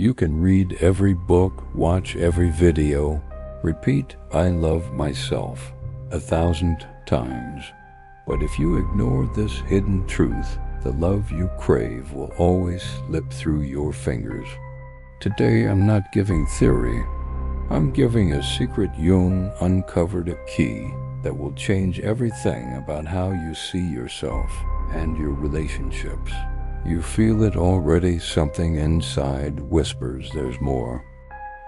You can read every book, watch every video, repeat "I love myself" 1,000 times. But if you ignore this hidden truth, the love you crave will always slip through your fingers. Today I'm not giving theory. I'm giving a secret. Jung uncovered a key that will change everything about how you see yourself and your relationships. You feel it already. Something inside whispers there's more.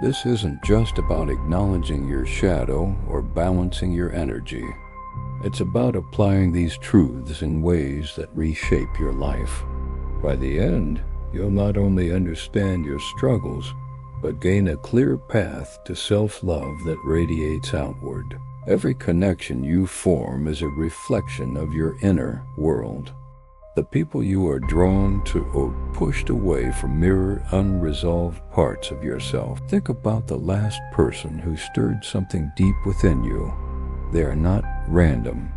This isn't just about acknowledging your shadow or balancing your energy. It's about applying these truths in ways that reshape your life. By the end, you'll not only understand your struggles, but gain a clear path to self-love that radiates outward. Every connection you form is a reflection of your inner world. The people you are drawn to or pushed away from mirror unresolved parts of yourself. Think about the last person who stirred something deep within you. They are not random.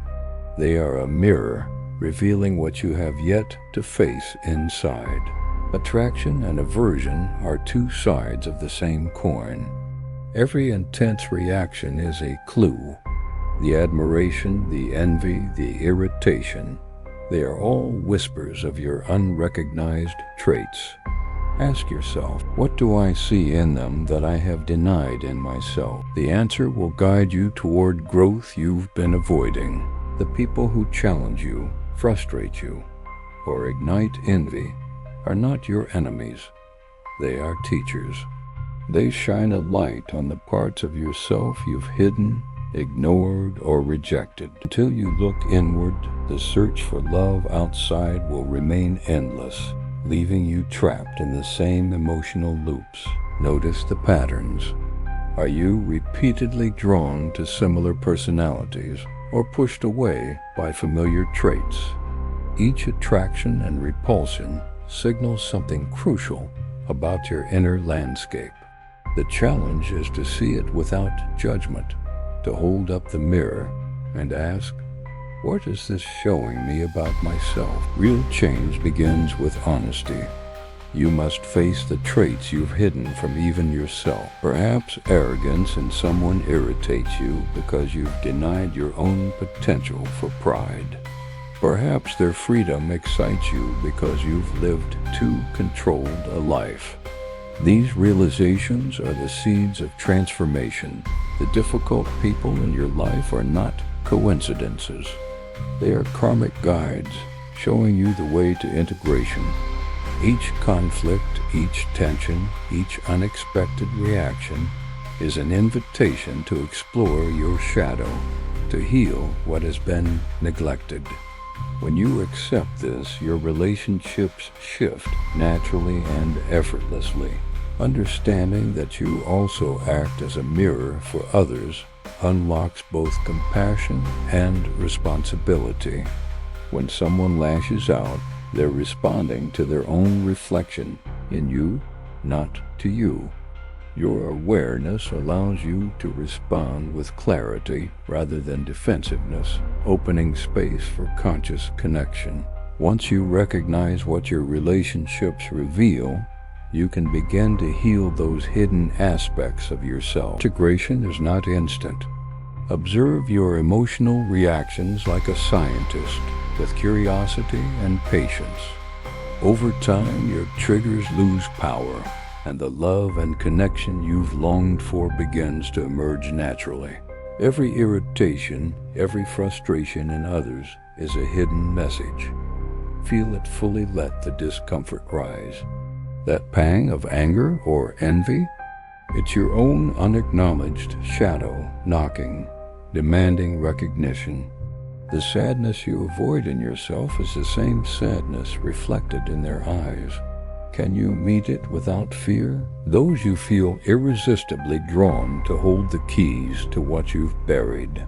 They are a mirror, revealing what you have yet to face inside. Attraction and aversion are two sides of the same coin. Every intense reaction is a clue. The admiration, the envy, the irritation, they are all whispers of your unrecognized traits. Ask yourself, what do I see in them that I have denied in myself? The answer will guide you toward growth you've been avoiding. The people who challenge you, frustrate you, or ignite envy are not your enemies. They are teachers. They shine a light on the parts of yourself you've hidden, ignored, or rejected. Until you look inward, the search for love outside will remain endless, leaving you trapped in the same emotional loops. Notice the patterns. Are you repeatedly drawn to similar personalities or pushed away by familiar traits? Each attraction and repulsion signals something crucial about your inner landscape. The challenge is to see it without judgment, to hold up the mirror and ask, what is this showing me about myself? Real change begins with honesty. You must face the traits you've hidden from even yourself. Perhaps arrogance in someone irritates you because you've denied your own potential for pride. Perhaps their freedom excites you because you've lived too controlled a life. These realizations are the seeds of transformation. The difficult people in your life are not coincidences. They are karmic guides, showing you the way to integration. Each conflict, each tension, each unexpected reaction is an invitation to explore your shadow, to heal what has been neglected. When you accept this, your relationships shift naturally and effortlessly. Understanding that you also act as a mirror for others unlocks both compassion and responsibility. When someone lashes out, they're responding to their own reflection in you, not to you. Your awareness allows you to respond with clarity rather than defensiveness, opening space for conscious connection. Once you recognize what your relationships reveal, you can begin to heal those hidden aspects of yourself. Integration is not instant. Observe your emotional reactions like a scientist, with curiosity and patience. Over time, your triggers lose power, and the love and connection you've longed for begins to emerge naturally. Every irritation, every frustration in others is a hidden message. Feel it fully, let the discomfort rise. That pang of anger or envy? It's your own unacknowledged shadow knocking, demanding recognition. The sadness you avoid in yourself is the same sadness reflected in their eyes. Can you meet it without fear? Those you feel irresistibly drawn to hold the keys to what you've buried.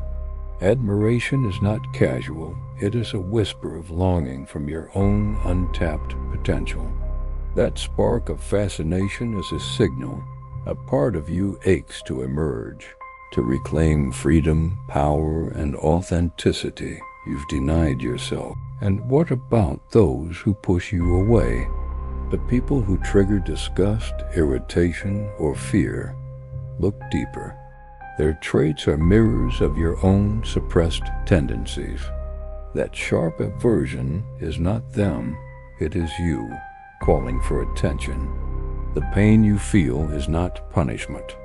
Admiration is not casual. It is a whisper of longing from your own untapped potential. That spark of fascination is a signal. A part of you aches to emerge, to reclaim freedom, power, and authenticity you've denied yourself. And what about those who push you away? But people who trigger disgust, irritation, or fear look deeper. Their traits are mirrors of your own suppressed tendencies. That sharp aversion is not them, it is you calling for attention. The pain you feel is not punishment.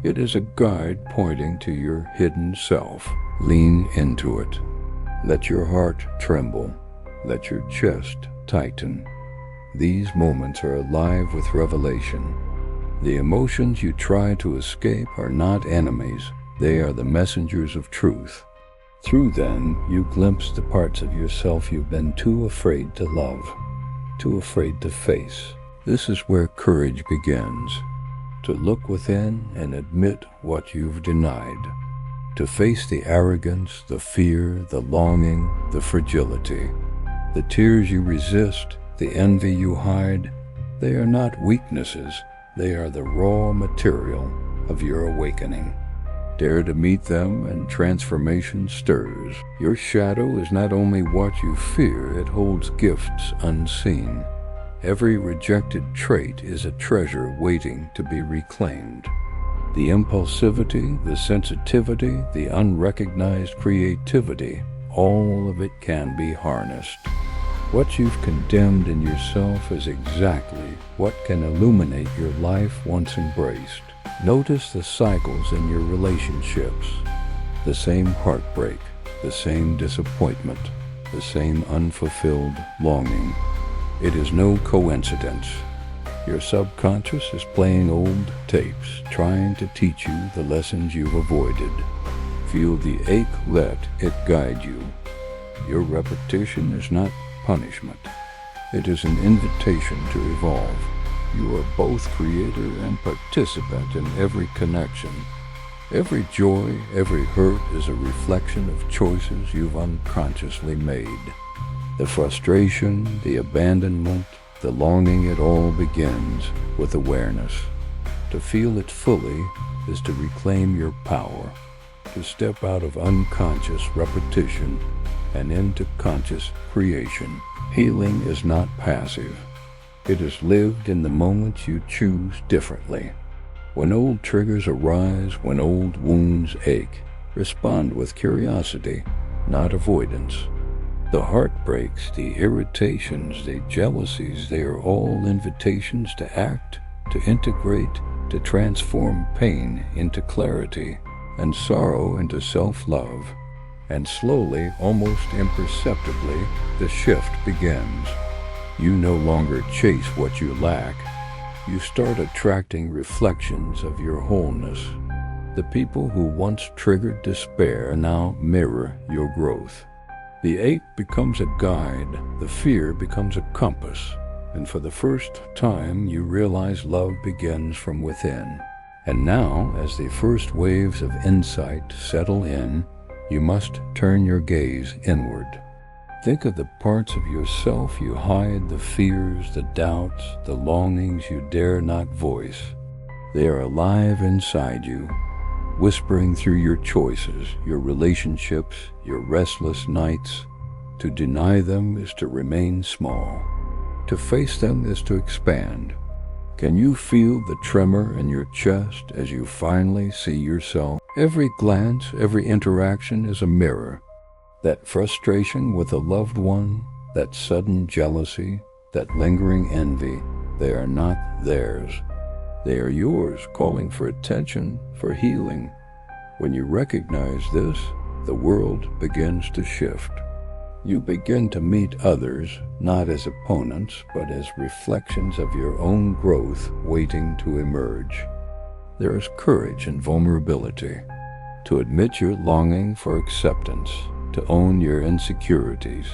It is a guide pointing to your hidden self. Lean into it. Let your heart tremble. Let your chest tighten. These moments are alive with revelation. The emotions you try to escape are not enemies. They are the messengers of truth. Through them, you glimpse the parts of yourself you've been too afraid to love, too afraid to face. This is where courage begins. To look within and admit what you've denied. To face the arrogance, the fear, the longing, the fragility. The tears you resist, the envy you hide, they are not weaknesses. They are the raw material of your awakening. Dare to meet them and transformation stirs. Your shadow is not only what you fear, it holds gifts unseen. Every rejected trait is a treasure waiting to be reclaimed. The impulsivity, the sensitivity, the unrecognized creativity, all of it can be harnessed. What you've condemned in yourself is exactly what can illuminate your life once embraced. Notice the cycles in your relationships. The same heartbreak, the same disappointment, the same unfulfilled longing. It is no coincidence. Your subconscious is playing old tapes, trying to teach you the lessons you've avoided. Feel the ache, let it guide you. Your repetition is not punishment. It is an invitation to evolve. You are both creator and participant in every connection. Every joy, every hurt is a reflection of choices you've unconsciously made. The frustration, the abandonment, the longing, it all begins with awareness. To feel it fully is to reclaim your power, to step out of unconscious repetition and into conscious creation. Healing is not passive. It is lived in the moments you choose differently. When old triggers arise, when old wounds ache, respond with curiosity, not avoidance. The heartbreaks, the irritations, the jealousies, they are all invitations to act, to integrate, to transform pain into clarity, and sorrow into self-love. And slowly, almost imperceptibly, the shift begins. You no longer chase what you lack. You start attracting reflections of your wholeness. The people who once triggered despair now mirror your growth. The ache becomes a guide, the fear becomes a compass, and for the first time you realize love begins from within. And now, as the first waves of insight settle in, you must turn your gaze inward. Think of the parts of yourself you hide, the fears, the doubts, the longings you dare not voice. They are alive inside you, whispering through your choices, your relationships, your restless nights. To deny them is to remain small. To face them is to expand. Can you feel the tremor in your chest as you finally see yourself? Every glance, every interaction is a mirror. That frustration with a loved one, that sudden jealousy, that lingering envy, they are not theirs. They are yours, calling for attention, for healing. When you recognize this, the world begins to shift. You begin to meet others, not as opponents, but as reflections of your own growth waiting to emerge. There is courage in vulnerability, to admit your longing for acceptance, to own your insecurities,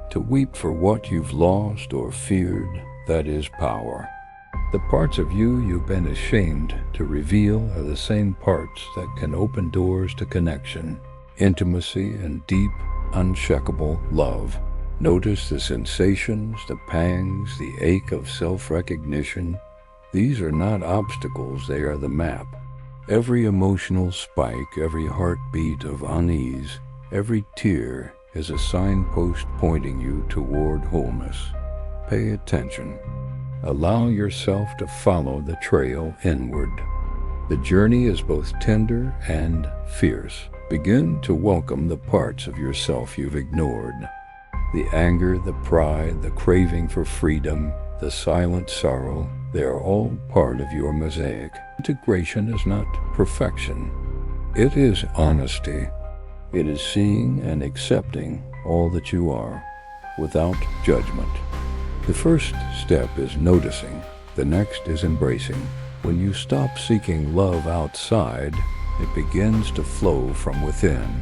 to weep for what you've lost or feared. That is power. The parts of you you've been ashamed to reveal are the same parts that can open doors to connection, intimacy, and deep, uncheckable love. Notice the sensations, the pangs, the ache of self-recognition. These are not obstacles, they are the map. Every emotional spike, every heartbeat of unease, every tear is a signpost pointing you toward wholeness. Pay attention. Allow yourself to follow the trail inward. The journey is both tender and fierce. Begin to welcome the parts of yourself you've ignored. The anger, the pride, the craving for freedom, the silent sorrow, they are all part of your mosaic. Integration is not perfection. It is honesty. It is seeing and accepting all that you are, without judgment. The first step is noticing. The next is embracing. When you stop seeking love outside, it begins to flow from within.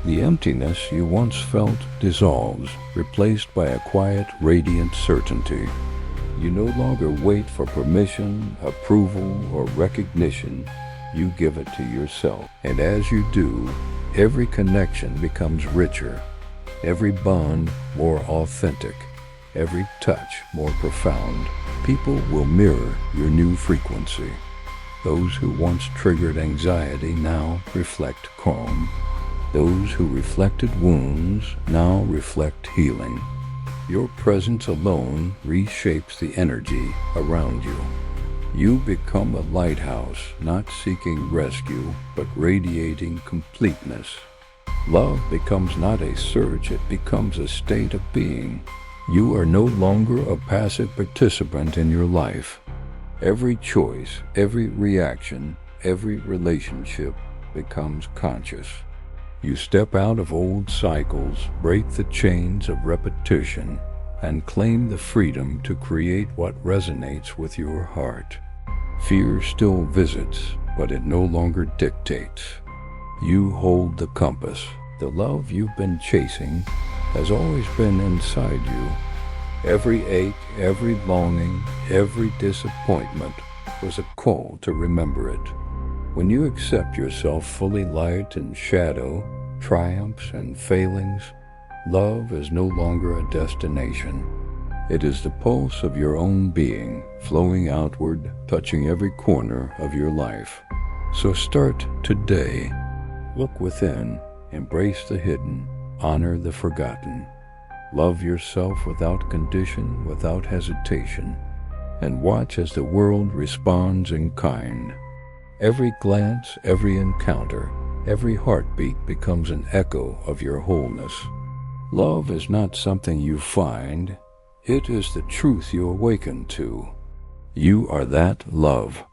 The emptiness you once felt dissolves, replaced by a quiet, radiant certainty. You no longer wait for permission, approval, or recognition. You give it to yourself. And as you do, every connection becomes richer, every bond more authentic, every touch more profound. People will mirror your new frequency. Those who once triggered anxiety now reflect calm. Those who reflected wounds now reflect healing. Your presence alone reshapes the energy around you. You become a lighthouse, not seeking rescue, but radiating completeness. Love becomes not a search, it becomes a state of being. You are no longer a passive participant in your life. Every choice, every reaction, every relationship becomes conscious. You step out of old cycles, break the chains of repetition, and claim the freedom to create what resonates with your heart. Fear still visits, but it no longer dictates. You hold the compass. The love you've been chasing has always been inside you. Every ache, every longing, every disappointment was a call to remember it. When you accept yourself fully, light and shadow, triumphs and failings, love is no longer a destination. It is the pulse of your own being, flowing outward, touching every corner of your life. So start today. Look within, embrace the hidden, honor the forgotten. Love yourself without condition, without hesitation, and watch as the world responds in kind. Every glance, every encounter, every heartbeat becomes an echo of your wholeness. Love is not something you find, it is the truth you awaken to. You are that love.